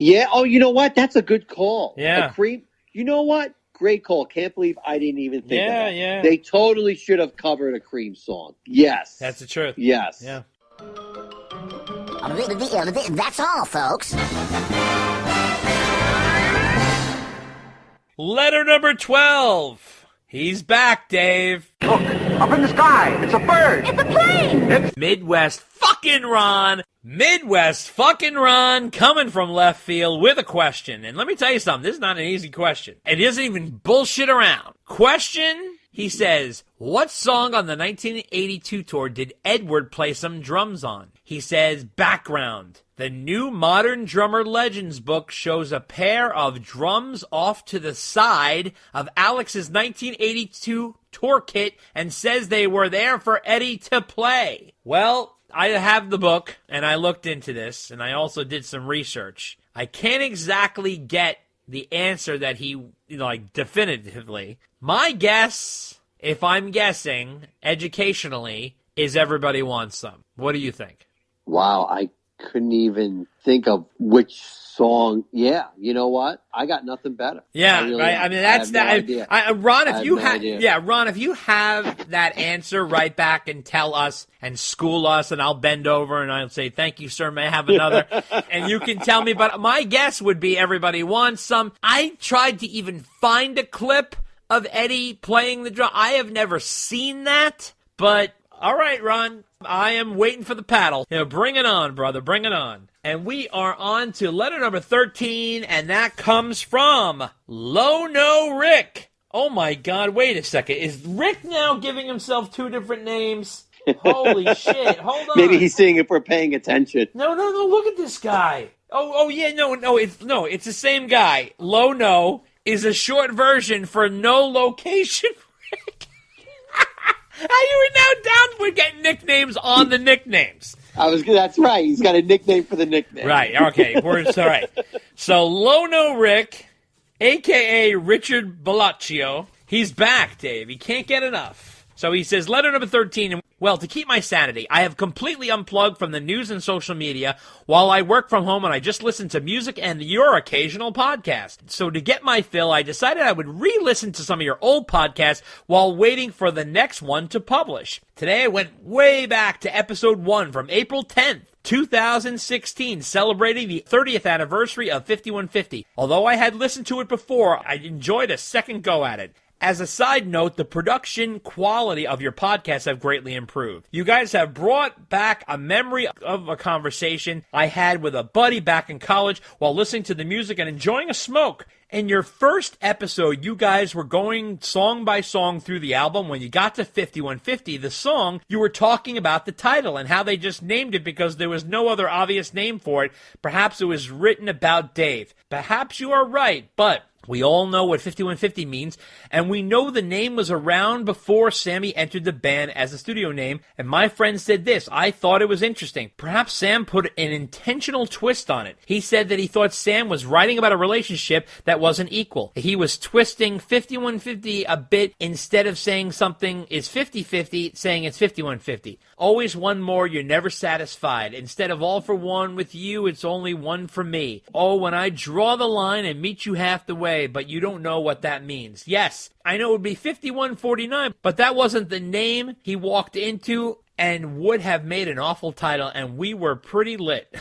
Yeah. Oh, you know what? That's a good call. Yeah. A cream. You know what? Great call. Can't believe I didn't even think of that. Yeah. They totally should have covered a Cream song. Yes. That's the truth. Yes. Yeah. That's all, folks. Letter number 12. He's back, Dave. Look, up in the sky. It's a bird. It's a plane. It's Midwest fucking Ron. Midwest fucking Ron coming from left field with a question. And let me tell you something. This is not an easy question. It isn't even bullshit around. Question, he says, what song on the 1982 tour did Edward play some drums on? He says, background. The new Modern Drummer Legends book shows a pair of drums off to the side of Alex's 1982 tour kit and says they were there for Eddie to play. Well, I have the book, and I looked into this, and I also did some research. I can't exactly get the answer that he, definitively. My guess, if I'm guessing, educationally, is Everybody Wants Some. What do you think? Wow, I couldn't even think of which song. Yeah, you know what? I got nothing better. Yeah, right. I mean, that's that. Ron, if you have that answer, write back and tell us and school us, and I'll bend over and I'll say, "Thank you, sir. May I have another?" And you can tell me. But my guess would be Everybody Wants Some. I tried to even find a clip of Eddie playing the drum. I have never seen that, but. All right, Ron, I am waiting for the paddle. Bring it on, brother, bring it on. And we are on to letter number 13, and that comes from Low No Rick. Oh, my God, wait a second. Is Rick now giving himself two different names? Holy shit, hold on. Maybe he's seeing if we're paying attention. No, look at this guy. It's the same guy. Low No is a short version for no location Rick. You were now down. We're getting nicknames on the nicknames. That's right. He's got a nickname for the nickname. Right. Okay. All right. So Lono Rick, a.k.a. Richard Bellaccio, he's back, Dave. He can't get enough. So he says, letter number 13, well, to keep my sanity, I have completely unplugged from the news and social media while I work from home and I just listen to music and your occasional podcast. So to get my fill, I decided I would re-listen to some of your old podcasts while waiting for the next one to publish. Today I went way back to episode 1 from April 10th. 2016, celebrating the 30th anniversary of 5150. Although I had listened to it before, I enjoyed a second go at it. As a side note, the production quality of your podcast have greatly improved. You guys have brought back a memory of a conversation I had with a buddy back in college while listening to the music and enjoying a smoke. In your first episode, you guys were going song by song through the album. When you got to 5150, the song, you were talking about the title and how they just named it because there was no other obvious name for it. Perhaps it was written about Dave. Perhaps you are right, but we all know what 5150 means, and we know the name was around before Sammy entered the band as a studio name, and my friend said this, I thought it was interesting. Perhaps Sam put an intentional twist on it. He said that he thought Sam was writing about a relationship that wasn't equal. He was twisting 5150 a bit instead of saying something is 50-50, saying it's 5150. Always one more, you're never satisfied. Instead of all for one with you, it's only one for me. Oh, when I draw the line and meet you half the way, but you don't know what that means. Yes, I know it would be 5149, but that wasn't the name he walked into and would have made an awful title, and we were pretty lit.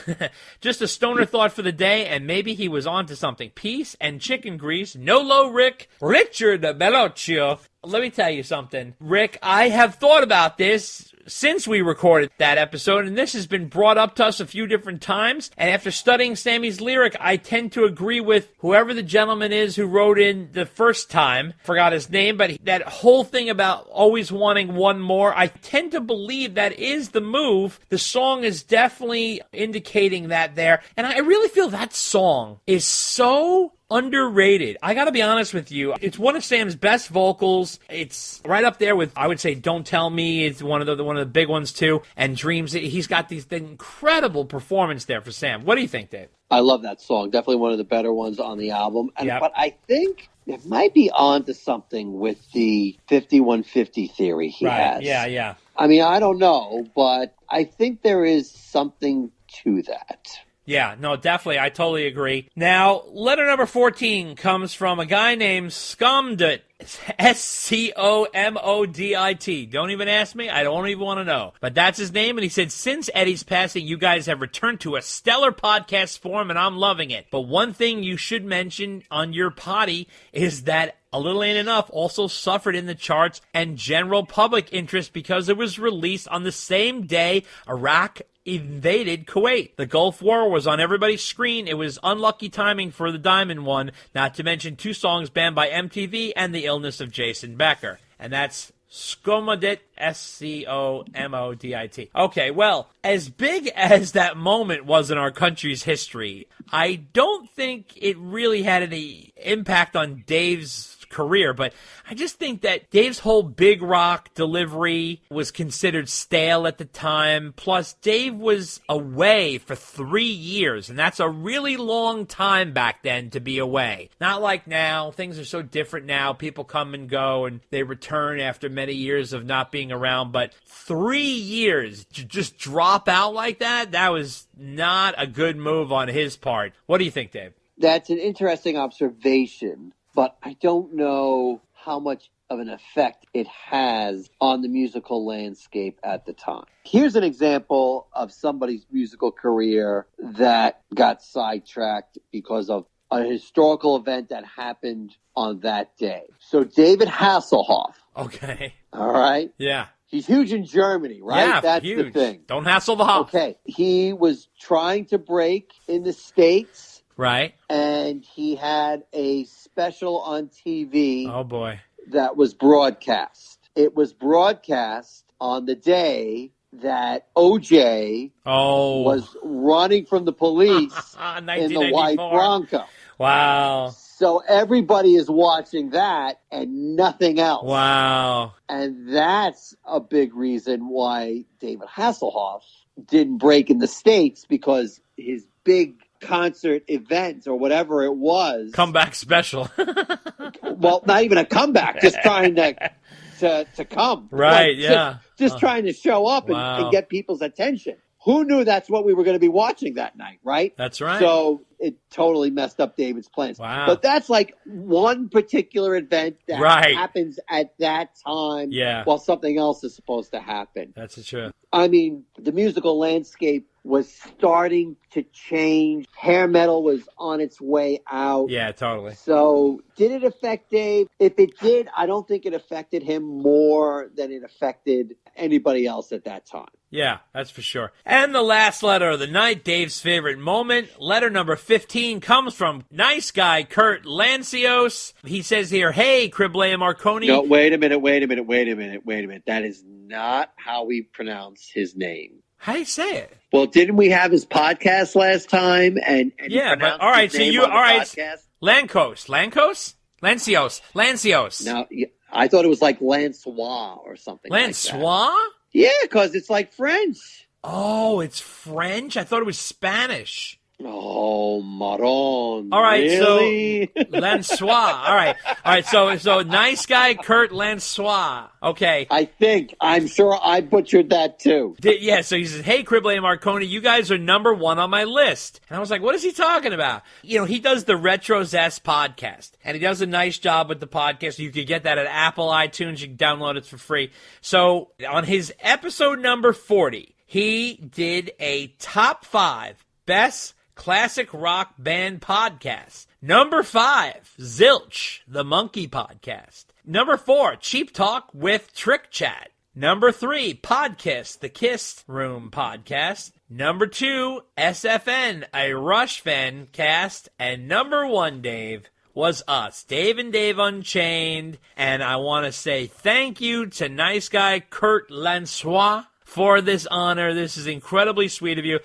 Just a stoner thought for the day, and maybe he was onto something. Peace and chicken grease. No low Rick. Richard Bellaccio. Let me tell you something, Rick. I have thought about this since we recorded that episode, and this has been brought up to us a few different times, and after studying Sammy's lyric, I tend to agree with whoever the gentleman is who wrote in the first time. Forgot his name, but that whole thing about always wanting one more, I tend to believe that is the move. The song is definitely indicating that there, and I really feel that song is so underrated. I gotta be honest with you. It's one of Sam's best vocals. It's right up there with, I would say, Don't Tell Me. It's one of the big ones too. And Dreams. He's got the incredible performance there for Sam. What do you think, Dave? I love that song. Definitely one of the better ones on the album. But I think it might be onto something with the 5150 theory he has. Yeah. I mean, I don't know, but I think there is something to that. Yeah, no, definitely. I totally agree. Now, letter number 14 comes from a guy named Scomdit. Scomodit. Don't even ask me. I don't even want to know. But that's his name, and he said, since Eddie's passing, you guys have returned to a stellar podcast form, and I'm loving it. But one thing you should mention on your potty is that A Little Ain't Enough also suffered in the charts and general public interest because it was released on the same day Iraq invaded Kuwait. The Gulf War was on everybody's screen. It was unlucky timing for the Diamond one, not to mention 2 songs banned by MTV and the illness of Jason Becker. And that's Scomodit, Scomodit. Okay, well, as big as that moment was in our country's history, I don't think it really had any impact on Dave's career, but I just think that Dave's whole big rock delivery was considered stale at the time. Plus, Dave was away for 3 years, and that's a really long time back then to be away. Not like now. Things are so different now. People come and go, and they return after many years of not being around. But 3 years to just drop out like that, that was not a good move on his part. What do you think, Dave? That's an interesting observation, but I don't know how much of an effect it has on the musical landscape at the time. Here's an example of somebody's musical career that got sidetracked because of a historical event that happened on that day. So David Hasselhoff. Okay. All right? Yeah. He's huge in Germany, right? Yeah, that's huge. the thing. Don't hassle the Hoff. Okay. He was trying to break in the States. Right. And he had a special on TV. Oh, boy. That was broadcast. It was broadcast on the day that OJ was running from the police in the white Bronco. Wow. So everybody is watching that and nothing else. Wow. And that's a big reason why David Hasselhoff didn't break in the States, because his big concert events or whatever it was. Comeback special. Well, not even a comeback, just trying to come. Right, like, yeah. Just trying to show up and get people's attention. Who knew that's what we were going to be watching that night, right? That's right. So it totally messed up David's plans. Wow. But that's like one particular event that happens at that time while something else is supposed to happen. That's the truth. I mean, the musical landscape was starting to change. Hair metal was on its way out. Yeah, totally. So did it affect Dave? If it did, I don't think it affected him more than it affected anybody else at that time. Yeah, that's for sure. And the last letter of the night, Dave's favorite moment, letter number 15, comes from nice guy Kurt Lancios. He says here, hey, Cribble and Marconi. No, wait a minute. That is not how we pronounce his name. How do you say it? Well, didn't we have his podcast last time? And yeah, but all right, so you, all right, podcast? Lancios. No, I thought it was like Lancois or something Lancois? like that. Yeah, because it's like French. Oh, it's French? I thought it was Spanish. Oh, Maron. All right, really? So Lancois. All right. So nice guy Kurt Lancois. Okay. I'm sure I butchered that too. Yeah, so he says, hey, Cribble and Marconi, you guys are number 1 on my list. And I was like, what is he talking about? You know, he does the Retro Zest podcast, and he does a nice job with the podcast. You could get that at Apple iTunes. You can download it for free. So on his episode number 40, he did a top 5 best classic rock band podcast. Number 5, Zilch, the Monkey Podcast. Number 4, Cheap Talk with Trick Chat. Number 3, Podcast, the Kiss Room Podcast. Number 2, SFN, a Rush fan cast. And number 1, Dave, was us, Dave and Dave Unchained. And I want to say thank you to nice guy Kurt Lancois for this honor. This is incredibly sweet of you.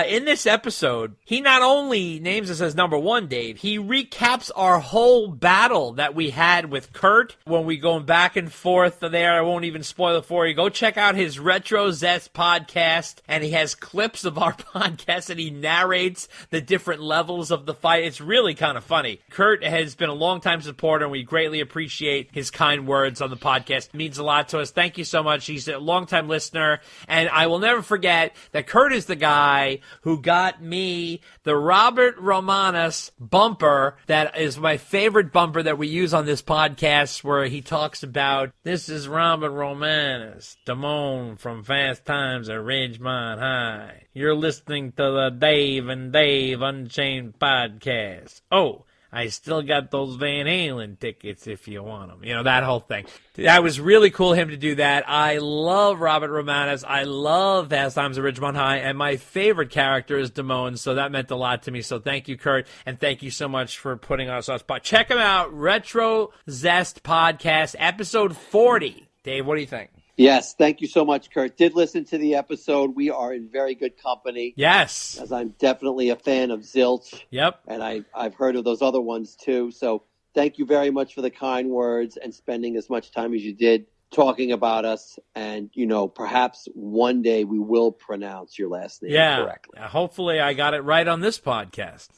In this episode, he not only names us as number 1, Dave, he recaps our whole battle that we had with Kurt when we going back and forth there. I won't even spoil it for you. Go check out his Retro Zest podcast, and he has clips of our podcast, and he narrates the different levels of the fight. It's really kind of funny. Kurt has been a longtime supporter, and we greatly appreciate his kind words on the podcast. It means a lot to us. Thank you so much. He's a longtime listener, and I will never forget that Kurt is the guy who got me the Robert Romanus bumper. That is my favorite bumper that we use on this podcast, where he talks about, this is Robert Romanus, Damone from Fast Times at Ridgemont High. You're listening to the Dave and Dave Unchained podcast. Oh, I still got those Van Halen tickets if you want them. You know, that whole thing. That was really cool of him to do that. I love Robert Romanus. I love Fast Times at Ridgemont High. And my favorite character is Damone, so that meant a lot to me. So thank you, Kurt. And thank you so much for putting us on spot. Check him out. Retro Zest Podcast, episode 40. Dave, what do you think? Yes, thank you so much, Kurt. Did listen to the episode. We are in very good company. Yes. As I'm definitely a fan of Zilch. Yep. And I've heard of those other ones, too. So thank you very much for the kind words and spending as much time as you did talking about us. And, you know, perhaps one day we will pronounce your last name correctly. Hopefully I got it right on this podcast.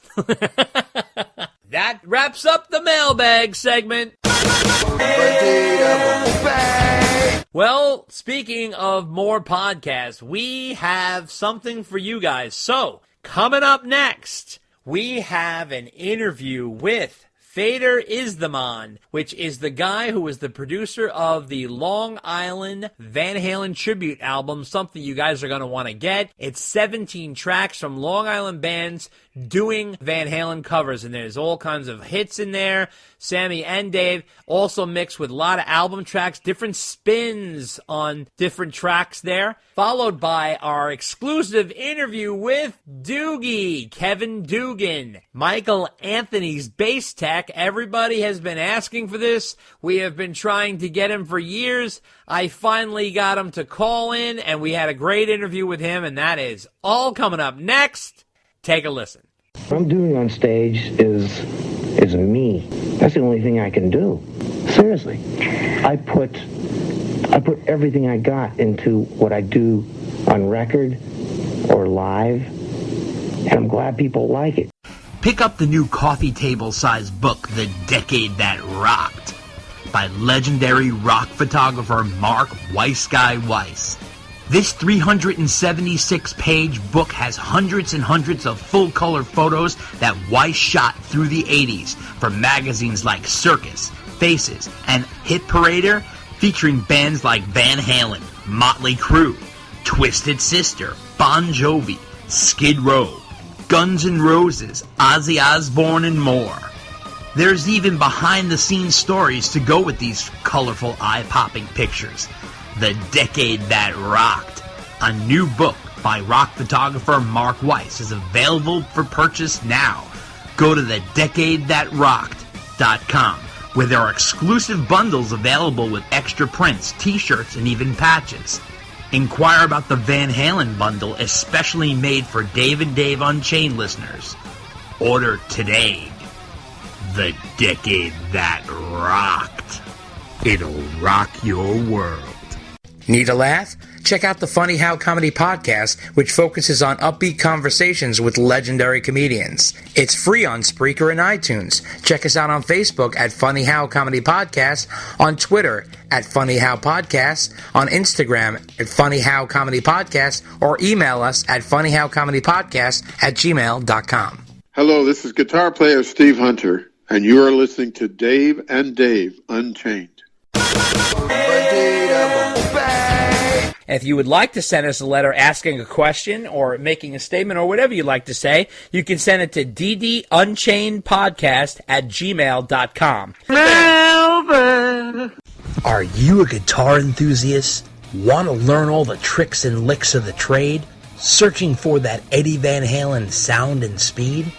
That wraps up the mailbag segment. Well, speaking of more podcasts, we have something for you guys. So, coming up next, we have an interview with Fader Istheman, which is the guy who was the producer of the Long Island Van Halen tribute album, something you guys are going to want to get. It's 17 tracks from Long Island bands doing Van Halen covers, and there's all kinds of hits in there. Sammy and Dave also mixed with a lot of album tracks, different spins on different tracks there, followed by our exclusive interview with Dugie, Kevin Dugan, Michael Anthony's bass tech. Everybody has been asking for this. We have been trying to get him for years. I finally got him to call in, and we had a great interview with him, and that is all coming up next. Take a listen. What I'm doing on stage is me. That's the only thing I can do. Seriously. I put everything I got into what I do on record or live, and I'm glad people like it. Pick up the new coffee table sized book, The Decade That Rocked, by legendary rock photographer Mark Weissguy Weiss. This 376-page book has hundreds and hundreds of full-color photos that Weiss shot through the 80s for magazines like Circus, Faces, and Hit Parader, featuring bands like Van Halen, Motley Crue, Twisted Sister, Bon Jovi, Skid Row, Guns N' Roses, Ozzy Osbourne, and more. There's even behind-the-scenes stories to go with these colorful, eye-popping pictures. The Decade That Rocked, a new book by rock photographer Mark Weiss, is available for purchase now. Go to thedecadethatrocked.com, where there are exclusive bundles available with extra prints, t-shirts, and even patches. Inquire about the Van Halen bundle, especially made for Dave and Dave Unchained listeners. Order today. The Decade That Rocked. It'll rock your world. Need a laugh? Check out the Funny How Comedy Podcast, which focuses on upbeat conversations with legendary comedians. It's free on Spreaker and iTunes. Check us out on Facebook at Funny How Comedy Podcast, on Twitter at Funny How Podcast, on Instagram at Funny How Comedy Podcast, or email us at funnyhowcomedypodcast@gmail.com. Hello, this is guitar player Steve Hunter, and you are listening to Dave and Dave Unchained. If you would like to send us a letter asking a question or making a statement or whatever you'd like to say, you can send it to ddunchainedpodcast@gmail.com. Are you a guitar enthusiast? Want to learn all the tricks and licks of the trade? Searching for that Eddie Van Halen sound and speed?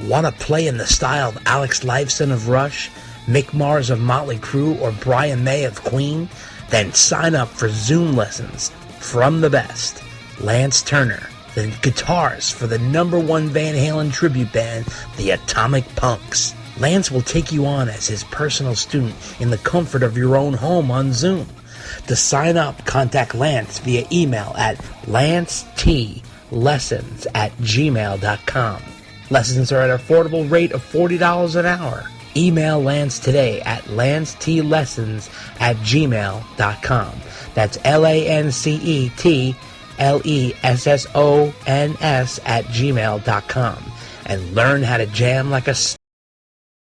Want to play in the style of Alex Lifeson of Rush, Mick Mars of Motley Crue, or Brian May of Queen? Then sign up for Zoom lessons from the best, Lance Turner, the guitarist for the #1 Van Halen tribute band, the Atomic Punks. Lance will take you on as his personal student in the comfort of your own home on Zoom. To sign up, contact Lance via email at lancetLessons@gmail.com. Lessons are at an affordable rate of $40 an hour. Email Lance today at lancetLessons@gmail.com. That's LANCET LESSONS @gmail.com and learn how to jam like a